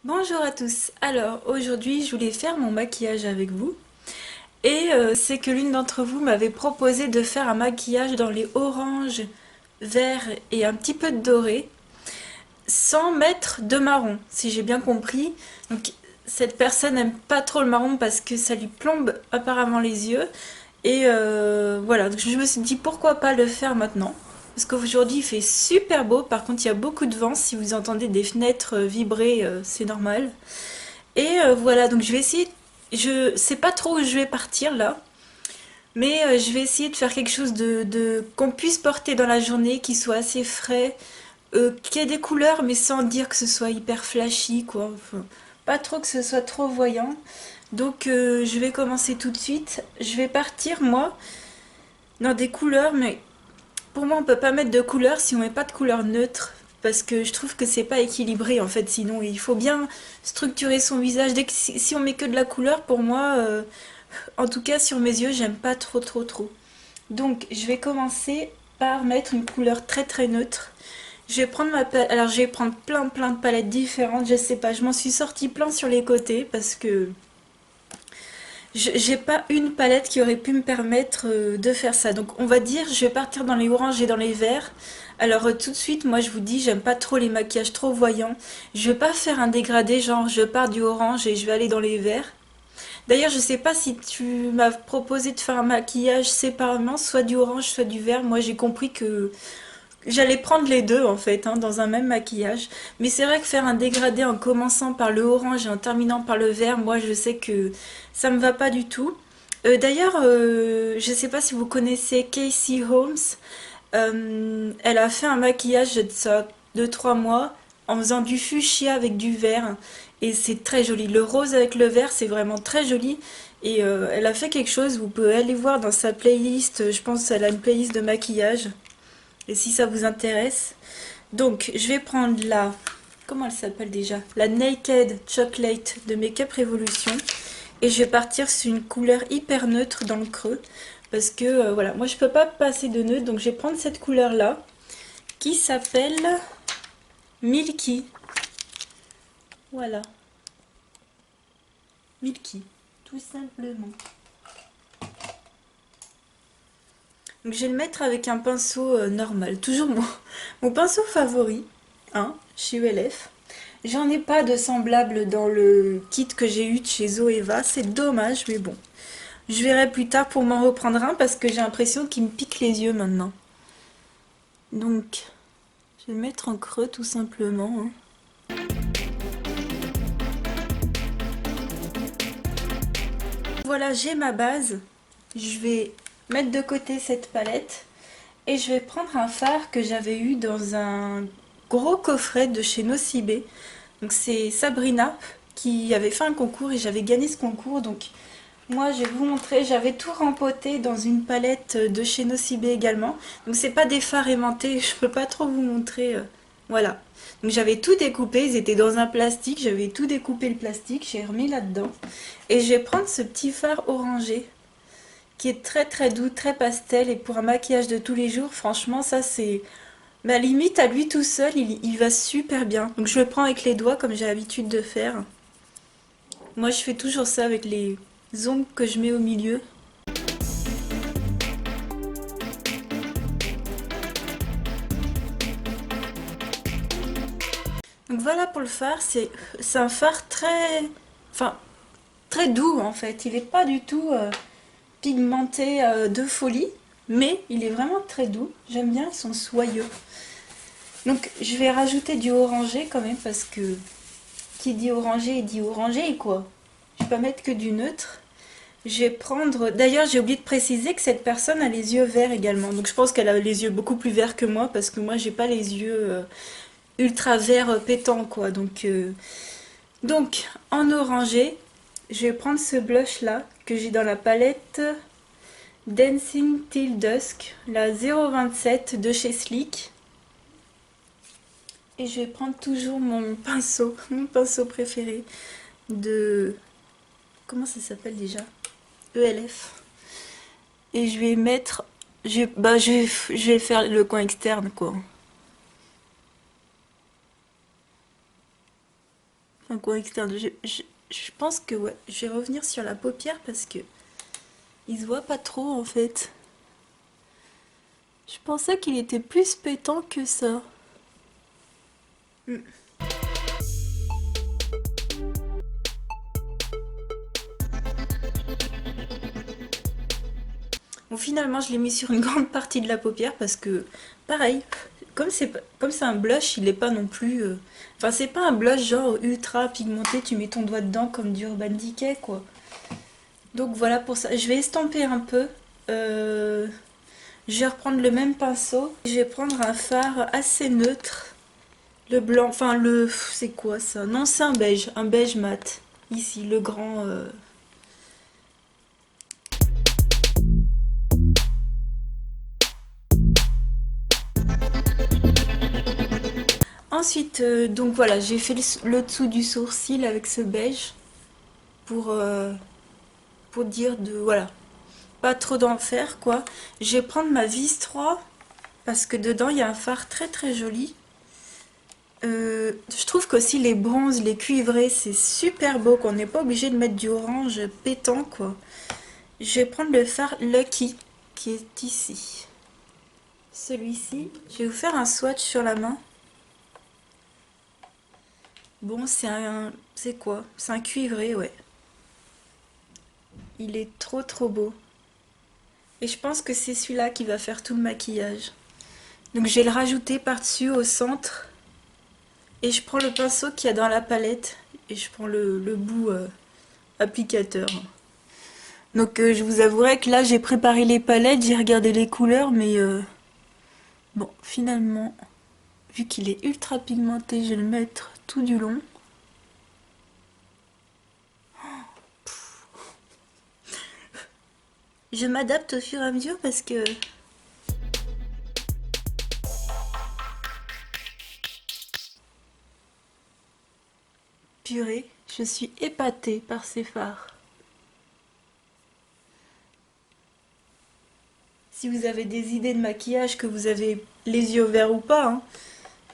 Bonjour à tous. Alors aujourd'hui je voulais faire mon maquillage avec vous et c'est que l'une d'entre vous m'avait proposé de faire un maquillage dans les oranges, verts et un petit peu de doré sans mettre de marron, si j'ai bien compris. Donc cette personne n'aime pas trop le marron parce que ça lui plombe apparemment les yeux et voilà, donc je me suis dit pourquoi pas le faire maintenant. Parce qu'aujourd'hui il fait super beau, par contre il y a beaucoup de vent, si vous entendez des fenêtres vibrer, c'est normal. Et voilà, donc je vais essayer, je sais pas trop où je vais partir là, mais je vais essayer de faire quelque chose qu'on puisse porter dans la journée, qui soit assez frais, qui ait des couleurs, mais sans dire que ce soit hyper flashy, quoi. Enfin, pas trop que ce soit trop voyant. Donc je vais commencer tout de suite. Je vais partir, moi, dans des couleurs, mais pour moi, on peut pas mettre de couleurs si on met pas de couleur neutre. Parce que je trouve que c'est pas équilibré en fait, sinon il faut bien structurer son visage. Si on met que de la couleur, pour moi, en tout cas sur mes yeux, j'aime pas trop. Donc je vais commencer par mettre une couleur très neutre. Je vais prendre ma palette, alors je vais prendre plein de palettes différentes, je sais pas, je m'en suis sortie plein sur les côtés parce que j'ai pas une palette qui aurait pu me permettre de faire ça. Donc on va dire, je vais partir dans les oranges et dans les verts. Alors tout de suite, moi je vous dis, j'aime pas trop les maquillages trop voyants. Je vais pas faire un dégradé, genre je pars du orange et je vais aller dans les verts. D'ailleurs, je sais pas si tu m'as proposé de faire un maquillage séparément, soit du orange, soit du vert. Moi j'ai compris que j'allais prendre les deux en fait, hein, dans un même maquillage. Mais c'est vrai que faire un dégradé en commençant par le orange et en terminant par le vert, moi je sais que ça me va pas du tout. D'ailleurs, je sais pas si vous connaissez Casey Holmes. Elle a fait un maquillage de ça 2-3 mois en faisant du fuchsia avec du vert. Et c'est très joli. Le rose avec le vert, c'est vraiment très joli. Et elle a fait quelque chose, vous pouvez aller voir dans sa playlist. Je pense qu'elle a une playlist de maquillage. Et si ça vous intéresse. Donc, je vais prendre la... Comment elle s'appelle déjà? La Naked Chocolate de Make Up Revolution. Et je vais partir sur une couleur hyper neutre dans le creux. Parce que, voilà, moi je peux pas passer de neutre. Donc je vais prendre cette couleur-là. Qui s'appelle Milky. Voilà. Milky. Tout simplement. Donc je vais le mettre avec un pinceau normal. Toujours mon pinceau favori. Hein, chez ULF. J'en ai pas de semblable dans le kit que j'ai eu de chez Zoeva. C'est dommage, mais bon. Je verrai plus tard pour m'en reprendre un parce que j'ai l'impression qu'il me pique les yeux maintenant. Donc, je vais le mettre en creux tout simplement. Hein. Voilà, j'ai ma base. Je vais mettre de côté cette palette. Et je vais prendre un fard que j'avais eu dans un gros coffret de chez Nocibé. Donc c'est Sabrina qui avait fait un concours et j'avais gagné ce concours. Donc moi je vais vous montrer, j'avais tout rempoté dans une palette de chez Nocibé également. Donc c'est pas des fards aimantés, je peux pas trop vous montrer. Voilà. Donc j'avais tout découpé, ils étaient dans un plastique, j'avais tout découpé le plastique, j'ai remis là-dedans. Et je vais prendre ce petit fard orangé qui est très doux, très pastel, et pour un maquillage de tous les jours, franchement ça c'est... Ma limite à lui tout seul, il va super bien. Donc je le prends avec les doigts comme j'ai l'habitude de faire. Moi je fais toujours ça avec les ongles que je mets au milieu. Donc voilà pour le fard, c'est un fard très... Enfin, très doux en fait. Il n'est pas du tout pigmenté de folie, mais il est vraiment très doux. J'aime bien, ils sont soyeux. Donc je vais rajouter du orangé quand même parce que qui dit orangé, il dit orangé quoi. Je vais pas mettre que du neutre. Je vais prendre... D'ailleurs, j'ai oublié de préciser que cette personne a les yeux verts également. Donc je pense qu'elle a les yeux beaucoup plus verts que moi parce que moi, j'ai pas les yeux ultra verts pétants quoi. Donc, en orangé, je vais prendre ce blush là que j'ai dans la palette Dancing Till Dusk, la 027 de chez Sleek. Et je vais prendre toujours mon pinceau préféré de... Comment ça s'appelle déjà? ELF. Et je vais mettre... je vais faire le coin externe, quoi. Un coin externe. Je pense que ouais, je vais revenir sur la paupière parce que il se voit pas trop en fait. Je pensais qu'il était plus pétant que ça. Hmm. Bon, finalement, je l'ai mis sur une grande partie de la paupière parce que, pareil, comme c'est un blush, il est pas non plus. Enfin, c'est pas un blush genre ultra pigmenté, tu mets ton doigt dedans comme du Urban Decay, quoi. Donc voilà pour ça. Je vais estomper un peu. Euh, je vais reprendre le même pinceau. Je vais prendre un fard assez neutre. Le blanc, enfin le... C'est quoi ça? Non, c'est un beige mat. Ici, le grand... Ensuite, donc voilà, j'ai fait le dessous du sourcil avec ce beige pour, euh, pour dire de... Voilà, pas trop d'en faire quoi. Je vais prendre ma vis 3 parce que dedans il y a un fard très très joli. Je trouve qu'aussi les bronzes, les cuivrés, c'est super beau, qu'on n'est pas obligé de mettre du orange pétant quoi. Je vais prendre le fard Lucky qui est ici. Celui-ci, je vais vous faire un swatch sur la main. Bon, c'est quoi? C'est un cuivré, ouais. Il est trop trop beau. Et je pense que c'est celui-là qui va faire tout le maquillage. Donc je vais le rajouter par-dessus au centre. Et je prends le pinceau qu'il y a dans la palette. Et je prends le bout applicateur. Donc je vous avouerai que là j'ai préparé les palettes, j'ai regardé les couleurs. Mais bon, finalement, vu qu'il est ultra pigmenté, je vais le mettre tout du long. Je m'adapte au fur et à mesure parce que... Purée, je suis épatée par ces fards. Si vous avez des idées de maquillage, que vous avez les yeux verts ou pas, hein,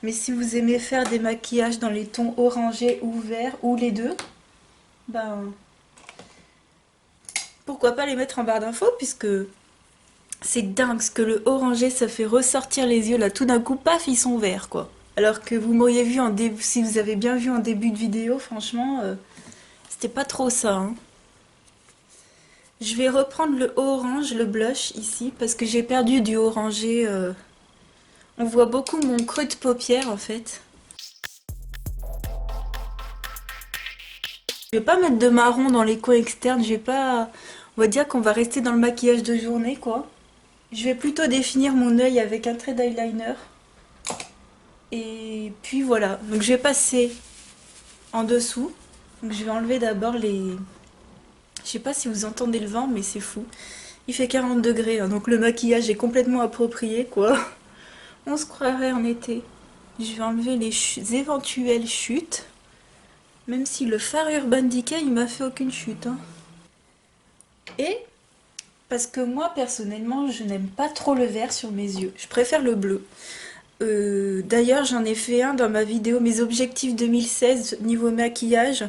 mais si vous aimez faire des maquillages dans les tons orangés ou verts, ou les deux, ben pourquoi pas les mettre en barre d'infos, puisque c'est dingue ce que le orangé ça fait ressortir les yeux, là tout d'un coup, paf, ils sont verts quoi. Alors que vous m'auriez vu en début, si vous avez bien vu en début de vidéo, franchement, c'était pas trop ça, hein. Je vais reprendre le orange, le blush ici, parce que j'ai perdu du orangé. On voit beaucoup mon creux de paupière en fait. Je vais pas mettre de marron dans les coins externes, je vais pas... On va dire qu'on va rester dans le maquillage de journée quoi. Je vais plutôt définir mon œil avec un trait d'eyeliner. Et puis voilà, donc je vais passer en dessous. Donc je vais enlever d'abord les... Je sais pas si vous entendez le vent, mais c'est fou. Il fait 40 degrés, hein, donc le maquillage est complètement approprié quoi. On se croirait en été. Je vais enlever les éventuelles chutes. Même si le fard Urban Decay, il m'a fait aucune chute, hein. Et parce que moi, personnellement, je n'aime pas trop le vert sur mes yeux. Je préfère le bleu. D'ailleurs, j'en ai fait un dans ma vidéo Mes objectifs 2016 niveau maquillage.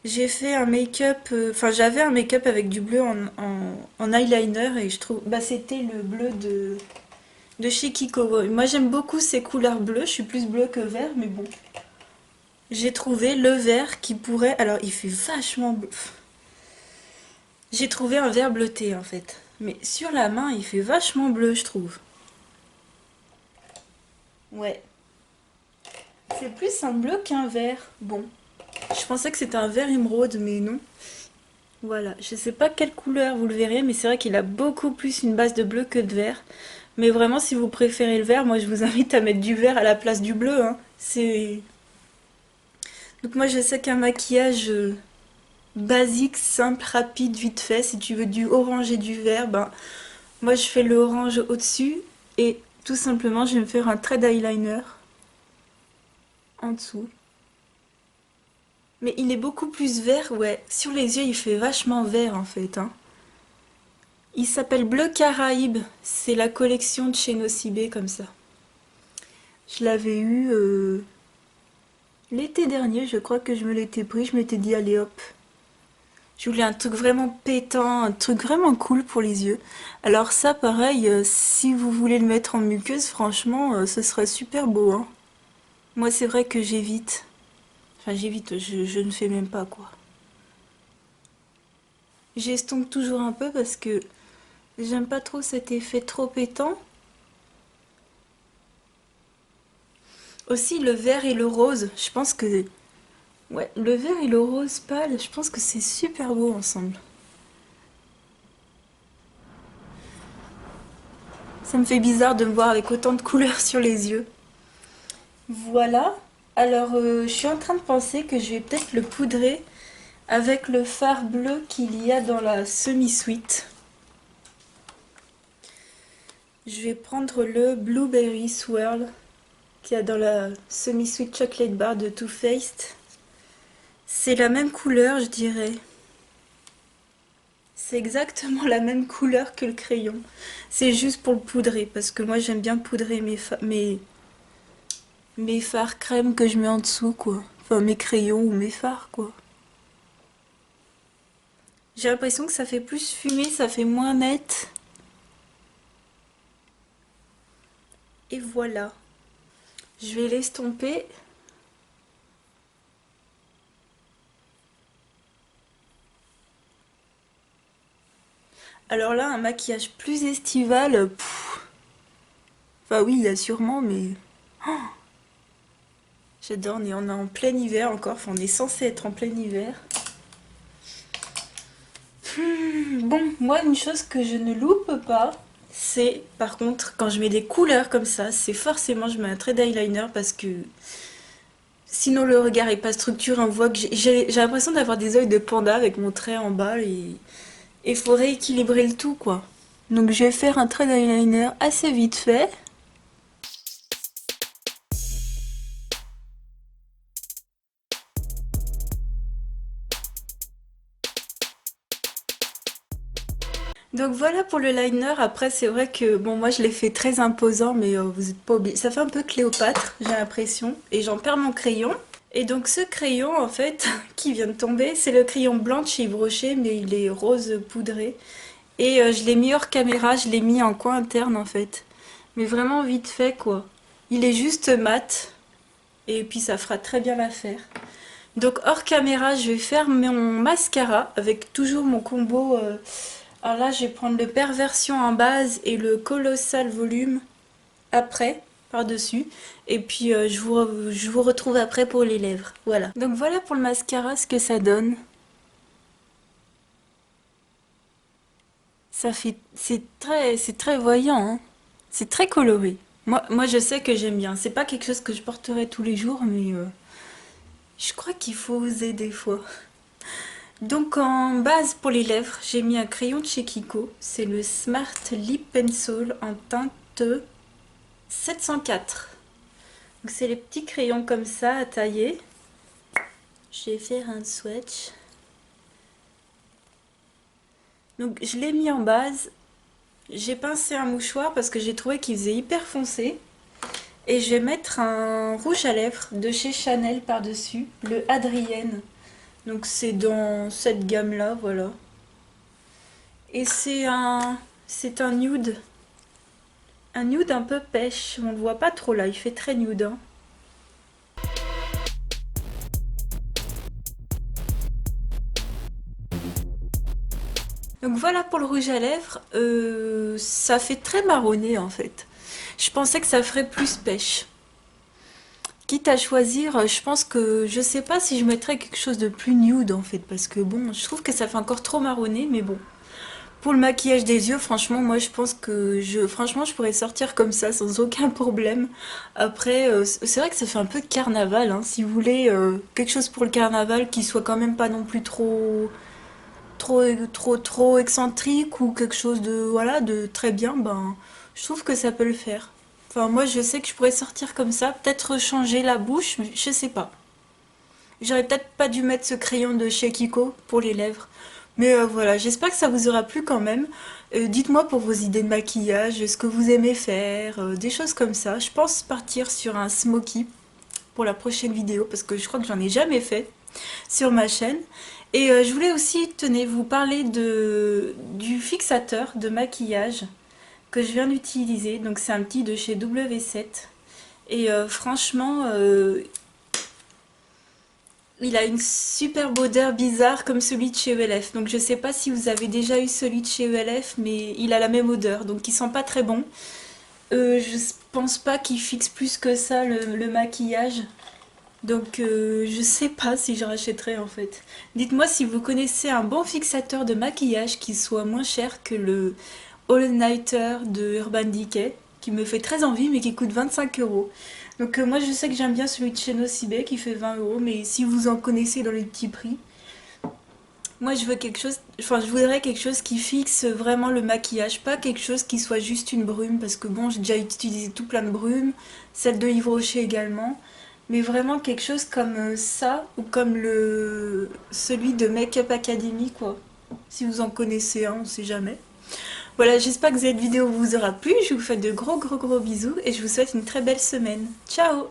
J'ai fait un make-up, enfin j'avais un make-up avec du bleu en eyeliner et je trouve, bah c'était le bleu de chez Kiko. Moi j'aime beaucoup ces couleurs bleues, je suis plus bleu que vert, mais bon. J'ai trouvé le vert qui pourrait, alors il fait vachement bleu. J'ai trouvé un vert bleuté en fait. Mais sur la main, il fait vachement bleu, je trouve. Ouais. C'est plus un bleu qu'un vert. Bon. Je pensais que c'était un vert émeraude, mais non. Voilà. Je sais pas quelle couleur, vous le verrez, mais c'est vrai qu'il a beaucoup plus une base de bleu que de vert. Mais vraiment, si vous préférez le vert, moi je vous invite à mettre du vert à la place du bleu, hein. C'est... Donc moi je sais qu'un maquillage basique, simple, rapide, vite fait, si tu veux du orange et du vert, ben moi je fais le orange au-dessus et tout simplement je vais me faire un trait d'eyeliner en dessous. Mais il est beaucoup plus vert, ouais. Sur les yeux il fait vachement vert en fait, hein. Il s'appelle Bleu Caraïbe, c'est la collection de chez Nocibé comme ça. Je l'avais eu L'été dernier, je crois que je me l'étais pris, je m'étais dit allez hop. Je voulais un truc vraiment pétant, un truc vraiment cool pour les yeux. Alors ça, pareil, si vous voulez le mettre en muqueuse, franchement, ce serait super beau, hein. Moi, c'est vrai que j'évite. Enfin, j'évite, je ne fais même pas, quoi. J'estompe toujours un peu parce que j'aime pas trop cet effet trop pétant. Aussi, le vert et le rose, je pense que... Ouais, le vert et le rose pâle, je pense que c'est super beau ensemble. Ça me fait bizarre de me voir avec autant de couleurs sur les yeux. Voilà. Alors, je suis en train de penser que je vais peut-être le poudrer avec le fard bleu qu'il y a dans la semi-sweet. Je vais prendre le Blueberry Swirl qu'il y a dans la semi-sweet chocolate bar de Too Faced. C'est la même couleur, je dirais. C'est exactement la même couleur que le crayon. C'est juste pour le poudrer, parce que moi j'aime bien poudrer mes fards crème que je mets en dessous, quoi. Enfin, mes crayons ou mes fards, quoi. J'ai l'impression que ça fait plus fumé, ça fait moins net. Et voilà. Je vais l'estomper. Alors là, un maquillage plus estival, enfin oui, il y a sûrement, mais... J'adore, on est en plein hiver encore, enfin on est censé être en plein hiver. Bon, moi une chose que je ne loupe pas, c'est par contre quand je mets des couleurs comme ça, c'est forcément je mets un trait d'eyeliner parce que sinon le regard est pas structuré, on voit que j'ai l'impression d'avoir des yeux de panda avec mon trait en bas et il faut rééquilibrer le tout quoi. Donc je vais faire un trait d'eyeliner assez vite fait. Donc voilà pour le liner. Après, c'est vrai que bon, moi je l'ai fait très imposant, mais vous n'êtes pas obligé. Ça fait un peu Cléopâtre, j'ai l'impression. Et j'en perds mon crayon. Et donc ce crayon, en fait, qui vient de tomber, c'est le crayon blanc de chez Yves Rocher, mais il est rose poudré. Et je l'ai mis hors caméra, je l'ai mis en coin interne, en fait. Mais vraiment vite fait, quoi. Il est juste mat. Et puis ça fera très bien l'affaire. Donc hors caméra, je vais faire mon mascara avec toujours mon combo... Alors là, je vais prendre le Perversion en base et le Colossal Volume après, par-dessus. Et puis, je vous retrouve après pour les lèvres. Voilà. Donc voilà pour le mascara, ce que ça donne. Ça fait... C'est très voyant, hein. C'est très coloré. Moi, je sais que j'aime bien. C'est pas quelque chose que je porterai tous les jours, mais je crois qu'il faut oser des fois. Donc en base pour les lèvres, j'ai mis un crayon de chez Kiko. C'est le Smart Lip Pencil en teinte 704. Donc c'est les petits crayons comme ça à tailler. Je vais faire un swatch. Donc je l'ai mis en base. J'ai pincé un mouchoir parce que j'ai trouvé qu'il faisait hyper foncé. Et je vais mettre un rouge à lèvres de chez Chanel par-dessus, le Adrienne. Donc c'est dans cette gamme-là, voilà. Et c'est un nude. Un nude un peu pêche. On le voit pas trop là, il fait très nude, hein. Donc voilà pour le rouge à lèvres. Ça fait très marronné en fait. Je pensais que ça ferait plus pêche. Quitte à choisir, je pense que je sais pas si je mettrais quelque chose de plus nude en fait. Parce que bon, je trouve que ça fait encore trop marronné, mais bon. Pour le maquillage des yeux, franchement, moi je pense que franchement, je pourrais sortir comme ça sans aucun problème. Après, c'est vrai que ça fait un peu carnaval, hein. Si vous voulez quelque chose pour le carnaval qui soit quand même pas non plus trop excentrique ou quelque chose de, voilà, de très bien, ben, je trouve que ça peut le faire. Enfin, moi je sais que je pourrais sortir comme ça, peut-être changer la bouche, mais je sais pas. J'aurais peut-être pas dû mettre ce crayon de chez Kiko pour les lèvres. Mais voilà, j'espère que ça vous aura plu quand même. Dites-moi pour vos idées de maquillage, ce que vous aimez faire, des choses comme ça. Je pense partir sur un smoky pour la prochaine vidéo parce que je crois que j'en ai jamais fait sur ma chaîne. Et je voulais aussi, tenez, vous parler du fixateur de maquillage que je viens d'utiliser. Donc c'est un petit de chez W7. Et franchement, il a une superbe odeur bizarre comme celui de chez ELF. Donc je sais pas si vous avez déjà eu celui de chez ELF, mais il a la même odeur. Donc il sent pas très bon. Je pense pas qu'il fixe plus que ça le maquillage. Donc je sais pas si je rachèterai en fait. Dites-moi si vous connaissez un bon fixateur de maquillage qui soit moins cher que le All Nighter de Urban Decay, qui me fait très envie mais qui coûte 25 €. Donc moi je sais que j'aime bien celui de chez Nocibé qui fait 20 €, mais si vous en connaissez dans les petits prix, moi je veux quelque chose, enfin je voudrais quelque chose qui fixe vraiment le maquillage, pas quelque chose qui soit juste une brume, parce que bon j'ai déjà utilisé tout plein de brumes, celle de Yves Rocher également, mais vraiment quelque chose comme ça, ou comme celui de Make Up Academy quoi, si vous en connaissez un, on sait jamais. Voilà, j'espère que cette vidéo vous aura plu, je vous fais de gros bisous et je vous souhaite une très belle semaine. Ciao!